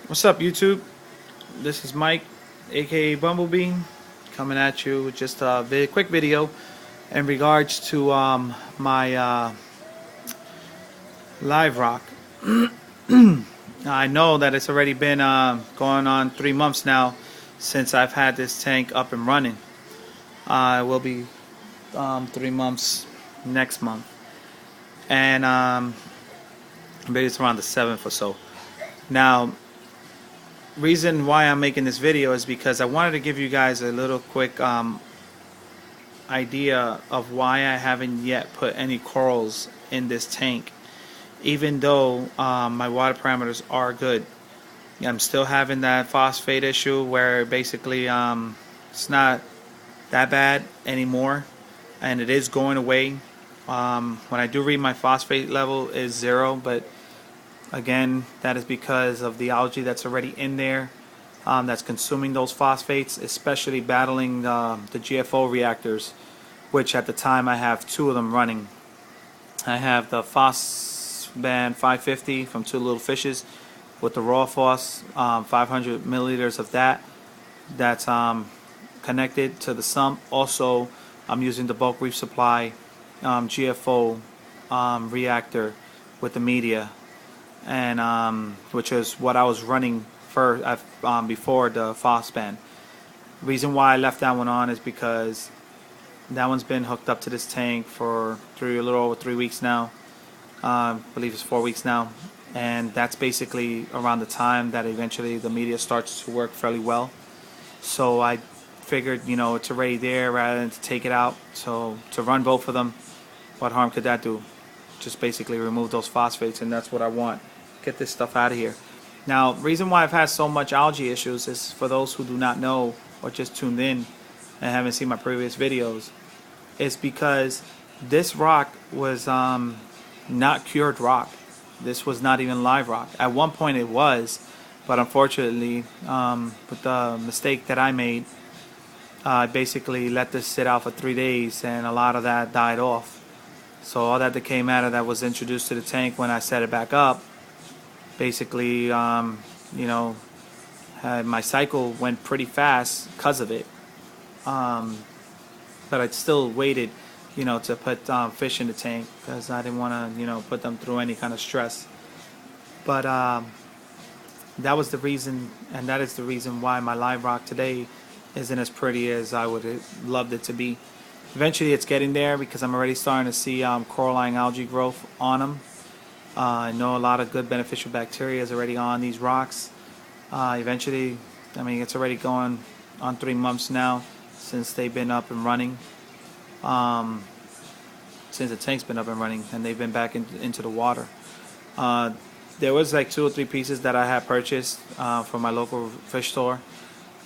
What's up, YouTube? This is Mike, aka Bumblebee, coming at you with just a quick video in regards to my live rock. I know that it's already been going on 3 months now since I've had this tank up and running. It will be 3 months next month, and maybe it's around the 7th or so. Now, reason why I'm making this video is because I wanted to give you guys a little quick idea of why I haven't yet put any corals in this tank, even though my water parameters are good. I'm still having that phosphate issue where basically it's not that bad anymore, and it is going away. When I do read, my phosphate level is 0, but again, that is because of the algae that's already in there, that's consuming those phosphates, especially battling the GFO reactors, which at the time I have 2 of them running. I have the Phosban 550 from Two Little Fishes with the raw phos, 500 milliliters of that's connected to the sump. Also, I'm using the bulk Reef Supply GFO reactor with the media, and which is what I was running first before the Phosban. Reason why I left that one on is because that one's been hooked up to this tank for a little over 3 weeks now. I believe it's 4 weeks now, and that's basically around the time that eventually the media starts to work fairly well. So I figured, it's already there rather than to take it out. So to run both of them, what harm could that do? Just basically remove those phosphates, and that's what I want. Get this stuff out of here. Now, reason why I've had so much algae issues is, for those who do not know or just tuned in and haven't seen my previous videos, is because this rock was not cured rock. This was not even live rock. At one point it was, but unfortunately, with the mistake that I made, I basically let this sit out for 3 days, and a lot of that died off. So all that came out of that was introduced to the tank when I set it back up. Basically, my cycle went pretty fast because of it. But I still waited, to put fish in the tank because I didn't want to, put them through any kind of stress. But that was the reason, and that is the reason why my live rock today isn't as pretty as I would have loved it to be. Eventually it's getting there because I'm already starting to see coralline algae growth on them. I know a lot of good beneficial bacteria is already on these rocks. Eventually, it's already going on 3 months now since they've been up and running. Since the tank's been up and running and they've been back into the water. There was like 2 or 3 pieces that I had purchased from my local fish store,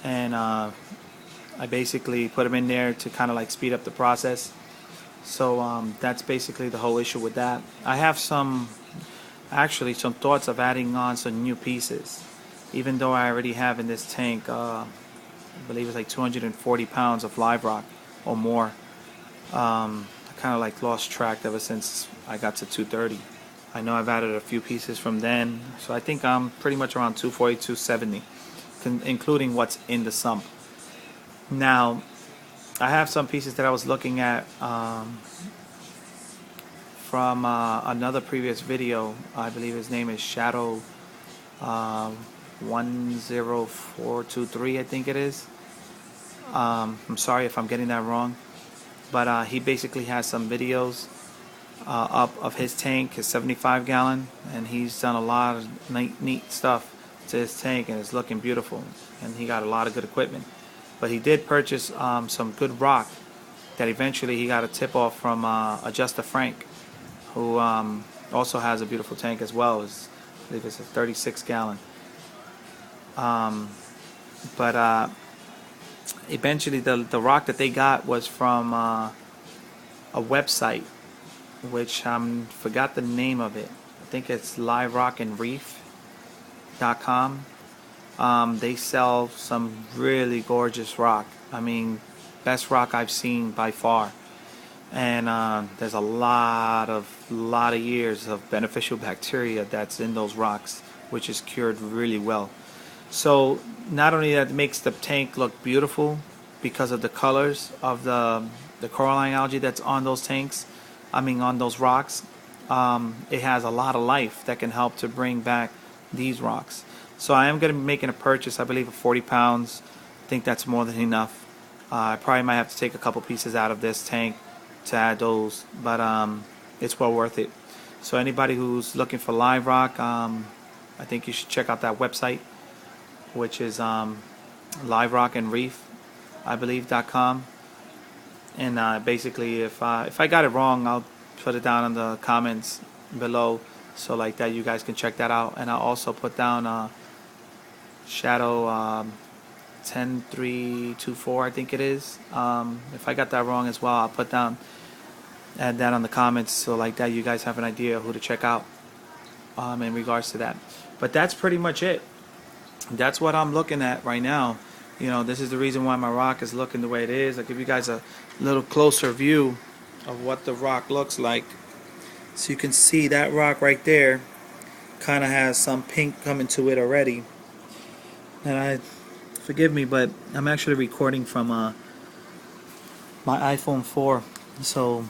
and I basically put them in there to kind of like speed up the process. So that's basically the whole issue with that. I have some thoughts of adding on some new pieces, even though I already have in this tank I believe it's like 240 pounds of live rock or more. I kind of like lost track ever since I got to 230. I know I've added a few pieces from then, so I think I'm pretty much around 240, 270, including what's in the sump. Now, I have some pieces that I was looking at from another previous video. I believe his name is Shadow 10423, I think it is. I'm sorry if I'm getting that wrong, but he basically has some videos up of his tank, his 75 gallon, and he's done a lot of neat stuff to his tank, and it's looking beautiful, and he got a lot of good equipment. But he did purchase some good rock that eventually he got a tip off from Adjuster Frank, who also has a beautiful tank as well. I believe it's a 36 gallon. But eventually the rock that they got was from a website, which forgot the name of it. I think it's liverockandreef.com. They sell some really gorgeous rock. Best rock I've seen by far. And there's a lot of years of beneficial bacteria that's in those rocks, which is cured really well. So not only that makes the tank look beautiful because of the colors of the coralline algae that's on those tanks, I mean on those rocks, it has a lot of life that can help to bring back these rocks. So I am going to be making a purchase, I believe, of 40 pounds. I think that's more than enough. I probably might have to take a couple pieces out of this tank to add those, but it's well worth it. So anybody who's looking for live rock, I think you should check out that website, which is Live Rock and Reef, I believe.com. And basically, if I got it wrong, I'll put it down in the comments below, so like that you guys can check that out. And I'll also put down Shadow 10324, I think it is. If I got that wrong as well, I'll add that on the comments, so like that you guys have an idea of who to check out in regards to that. But that's pretty much it. That's what I'm looking at right now. You know, this is the reason why my rock is looking the way it is. I'll give you guys a little closer view of what the rock looks like. So you can see that rock right there kind of has some pink coming to it already. And forgive me, but I'm actually recording from my iPhone 4. So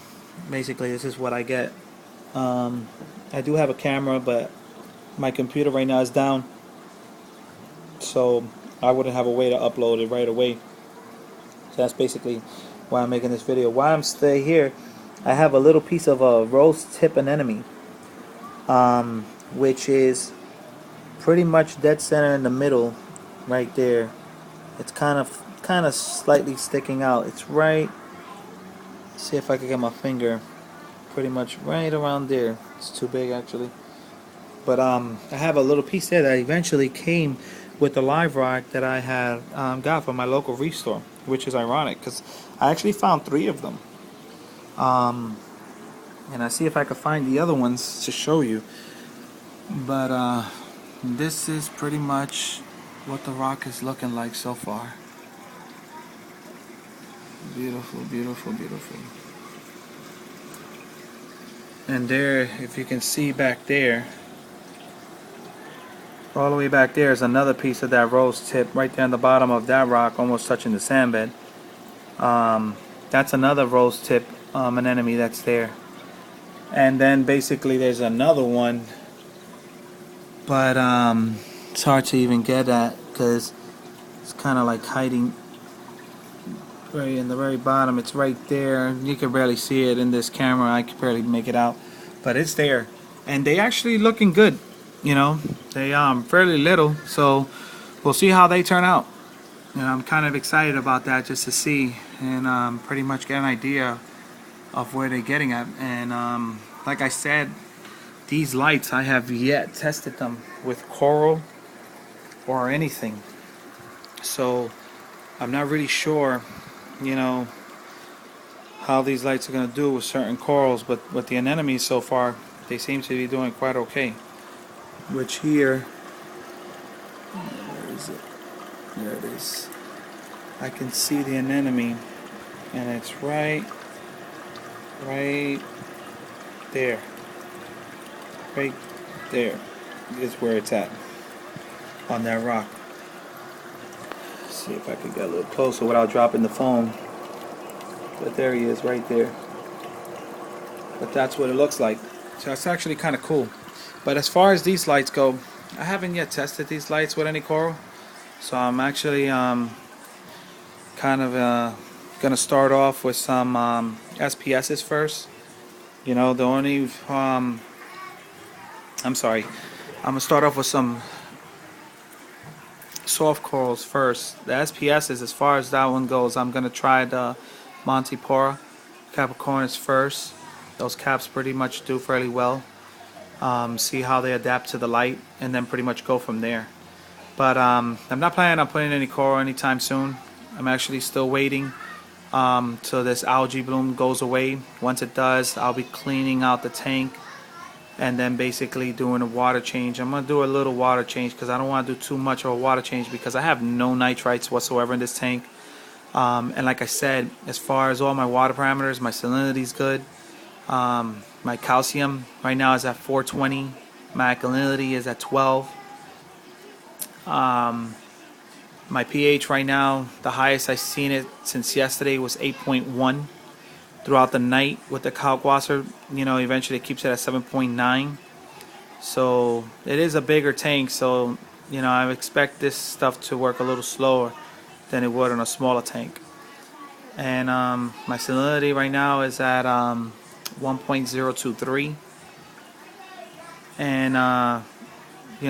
basically this is what I get. I do have a camera, but my computer right now is down, so I wouldn't have a way to upload it right away. So that's basically why I'm making this video. While I'm still here, I have a little piece of a rose tip anemone, which is pretty much dead center in the middle right there. It's kind of slightly sticking out. It's right, see if I can get my finger, pretty much right around there. It's too big actually, but I have a little piece there that eventually came with the live rock that I had got from my local reef store, which is ironic because I actually found 3 of them. And I see if I could find the other ones to show you. But this is pretty much what the rock is looking like so far. Beautiful, beautiful, beautiful. And there, if you can see back there, all the way back there is another piece of that rose tip right there on the bottom of that rock, almost touching the sand bed. That's another rose tip anemone that's there. And then basically there's another one, but it's hard to even get at because it's kind of like hiding right in the very bottom. It's right there. You can barely see it in this camera. I can barely make it out, but it's there. And they actually looking good. You know, they fairly little, so we'll see how they turn out. And I'm kind of excited about that, just to see and pretty much get an idea of where they're getting at. And like I said, these lights, I have yet tested them with coral or anything, so I'm not really sure, you know, how these lights are going to do with certain corals. But with the anemones so far, they seem to be doing quite okay. Which here, where is it? There it is. I can see the anemone, and it's right there. Right there is where it's at on that rock. Let's see if I can get a little closer without dropping the phone. But there he is, right there. But that's what it looks like. So it's actually kind of cool. But as far as these lights go, I haven't yet tested these lights with any coral, so I'm actually kind of gonna start off with some SPSs first. You know, the only I'm gonna start off with some soft corals first. The SPSs, as far as that one goes, I'm gonna try the Montipora Capricornus first. Those caps pretty much do fairly well. See how they adapt to the light, and then pretty much go from there. But I'm not planning on putting any coral anytime soon. I'm actually still waiting till this algae bloom goes away. Once it does, I'll be cleaning out the tank and then basically doing a water change. I'm going to do a little water change because I don't want to do too much of a water change because I have no nitrites whatsoever in this tank. And like I said, as far as all my water parameters, my salinity is good. My calcium right now is at 420. My alkalinity is at 12. My pH right now, the highest I've seen it since yesterday was 8.1 throughout the night with the kalkwasser. Eventually it keeps it at 7.9. So it is a bigger tank, so I expect this stuff to work a little slower than it would on a smaller tank. And my salinity right now is at 1.023, and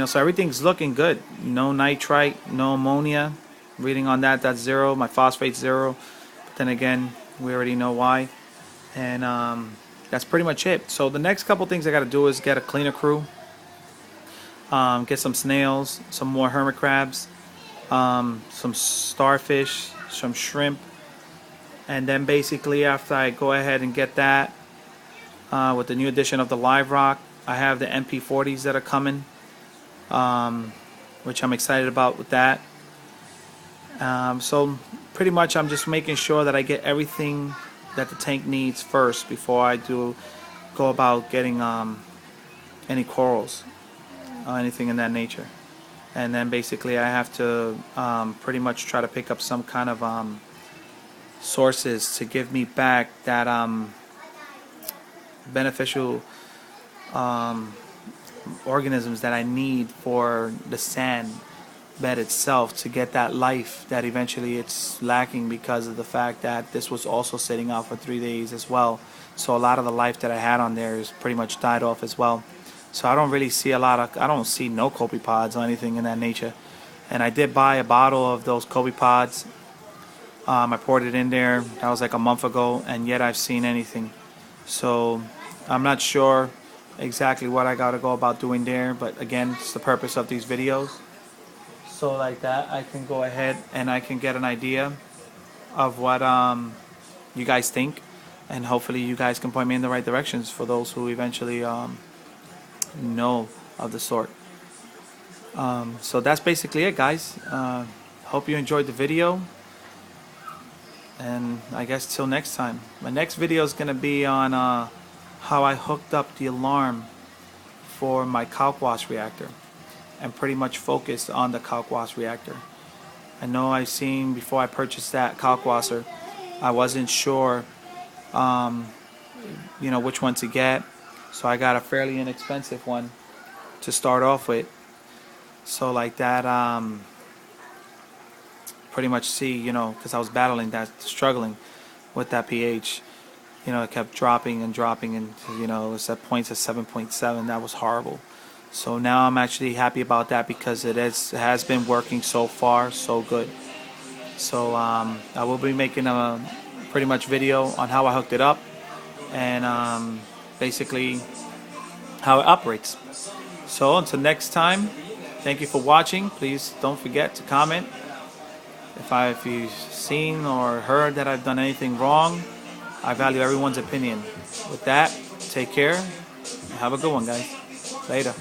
so everything's looking good. No nitrite, no ammonia. Reading on that, that's 0. My phosphate's 0. But then again, we already know why. And that's pretty much it. So the next couple things I got to do is get a cleaner crew, get some snails, some more hermit crabs, some starfish, some shrimp, and then basically after I go ahead and get that, with the new addition of the live rock, I have the MP40s that are coming, which I'm excited about with that. So pretty much I'm just making sure that I get everything that the tank needs first before I go about getting any corals or anything in that nature. And then basically I have to pretty much try to pick up some kind of sources to give me back that beneficial organisms that I need for the sand bed itself, to get that life that eventually it's lacking because of the fact that this was also sitting out for 3 days as well. So a lot of the life that I had on there is pretty much died off as well. So I don't really see I don't see no copepods or anything in that nature. And I did buy a bottle of those copepods. I poured it in there. That was like a month ago, and yet I've seen anything. So I'm not sure exactly what I got to go about doing there, but again, it's the purpose of these videos. So like that, I can go ahead and I can get an idea of what you guys think, and hopefully you guys can point me in the right directions for those who eventually know of the sort. So that's basically it, guys. Hope you enjoyed the video, and I guess till next time. My next video is gonna be on how I hooked up the alarm for my kalkwash reactor, and pretty much focused on the kalkwash reactor. I know I've seen before I purchased that kalkwasser, I wasn't sure which one to get, so I got a fairly inexpensive one to start off with. So like that, pretty much see, because I was battling that, struggling with that pH. It kept dropping and dropping, and it was at points of 7.7. That was horrible. So now I'm actually happy about that because it has been working so far so good. So I will be making a pretty much video on how I hooked it up, and basically how it operates. So until next time, thank you for watching. Please don't forget to comment if you've seen or heard that I've done anything wrong. I value everyone's opinion. With that, take care. Have a good one, guys. Later.